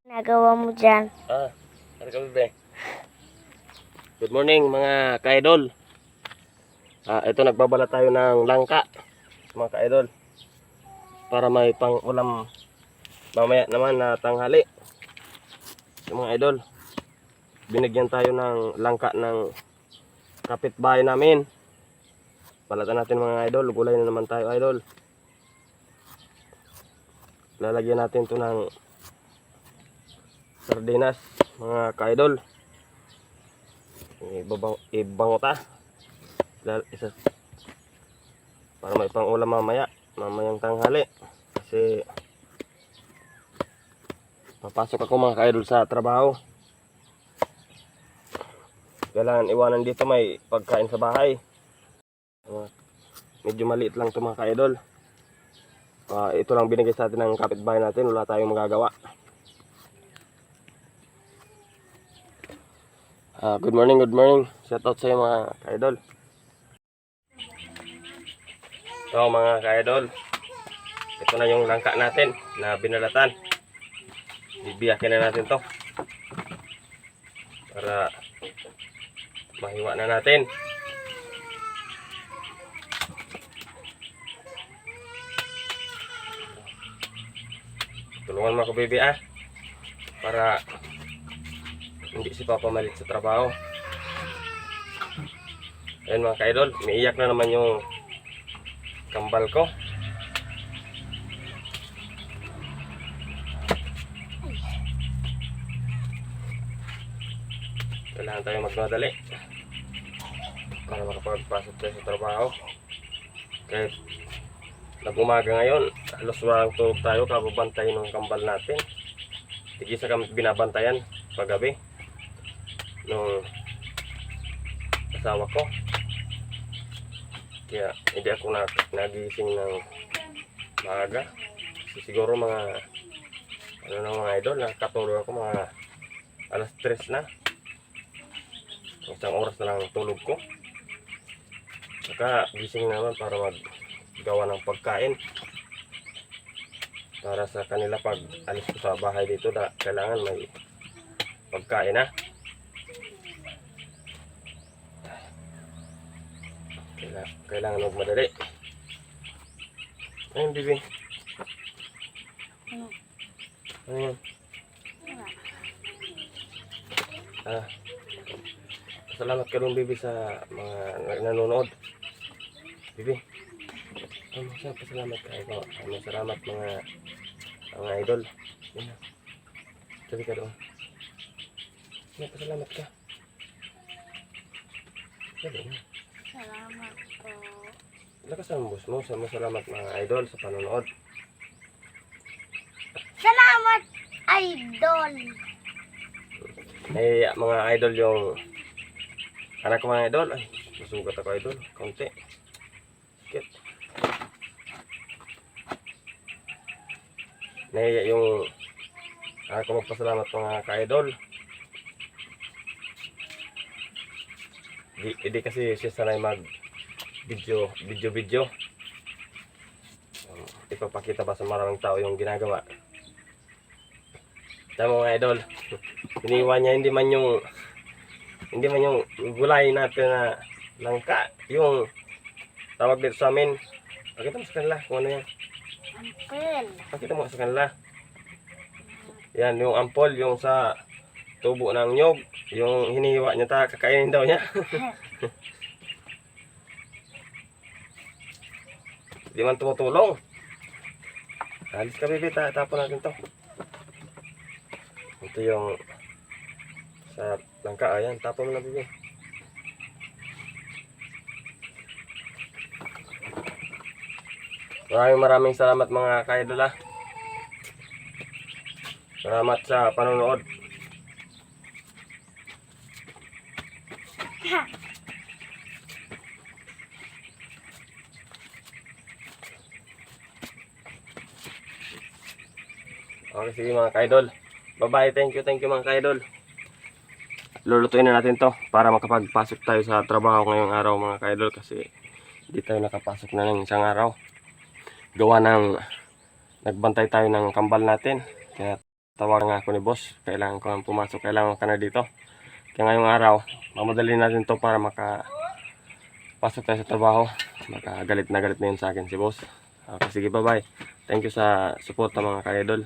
Nagawa mo dyan. Ano ka, bebe? Good morning mga ka-idol. Ito nagbabala tayo ng langka mga ka-idol para may pang ulam mamaya naman na tanghali. Mga idol, binigyan tayo ng langka ng kapitbahay namin. Balatan natin mga idol, gulay na naman tayo idol. Lalagyan natin ito ng sardinas mga ka-idol. Ibango ta isa para may pang ulam mamayang tanghali, kasi papasok ako mga ka-idol sa trabaho. Kailangan iwanan dito, may pagkain sa bahay. Medyo maliit lang ito mga ka-idol. Ito lang binigay sa atin ng kapitbahay natin, wala tayong magagawa. Good morning. Shout out sa iyo mga ka-idol. Ito mga ka-idol, ito na yung langka natin na binalatan. Bibiyakin na natin to para mahiwa na natin. Tulungan mo ako, baby, para hindi si Papa malit sa trabaho. Ayan mga ka-idol, umiiyak na naman yung kambal ko. Kailangan tayo magmadali para makapagpasok tayo sa trabaho. Kahit nag-umaga ngayon, halos walang tulog tayo, kababantayin ng kambal natin. Tigisa kami binabantayan paggabi nung asawa ko. Kaya hindi ako nagising ng maaga. Siguro mga mga idol, nakatulog ako mga alas 3 na. Isang oras na lang tulog ko. Saka gising naman para maggawa ng pagkain para sa kanila. Pag alis ko sa bahay dito, kailangan may pagkain na. Kailangan magmadali. Ayun, bibi. Ano yan? Salamat ka dong, bibi, sa mga nanonood. Bibi, pasalamat ka. Salamat mga idol. Yan na. Sabi ka doon. Pasalamat ka. Sabi na. Salamat po. Lakas ang bus mo. Salamat mga idol sa panonood. Salamat, idol. Mga idol yung anak ko mga idol. Ay, masugat ako idol. Konti. Sikit. Yung anak ko magpasalamat mga ka-idol. Hindi kasi siya sanay mag video. Ipapakita ba sa maraming tao yung ginagawa. Tama mga idol, iniwan niya hindi man yung gulay natin na langka, yung tawag dito sa amin. Pakita mo sa kanila kung ano yan. Ampel. Pakita mo sa kanila. Yan yung ampol, yung sa tubo ng nyog, yung hinihiwa niya, kakainin daw niya. Di man tumutulong. Alis ka, baby, tapon natin to. Ito yung sa langka, ayan, tapon mo na, baby. Maraming salamat mga ka-idol. Salamat sa panonood. Okay, sige mga ka-idol. Bye-bye. Thank you mga ka-idol. Lulutuin na natin to para makapagpasok tayo sa trabaho ngayong araw mga ka-idol, kasi hindi tayo nakapasok na ng isang araw. Gawa ng nagbantay tayo ng kambal natin. Kaya tawag nga ako ni boss. Kailangan ko nang pumasok. Kailangan ka na dito. Kaya ngayong araw, mamadali natin to para makapasok tayo sa trabaho. Galit na yun sa akin si boss. Okay, sige, bye-bye. Thank you sa support mga ka-idol.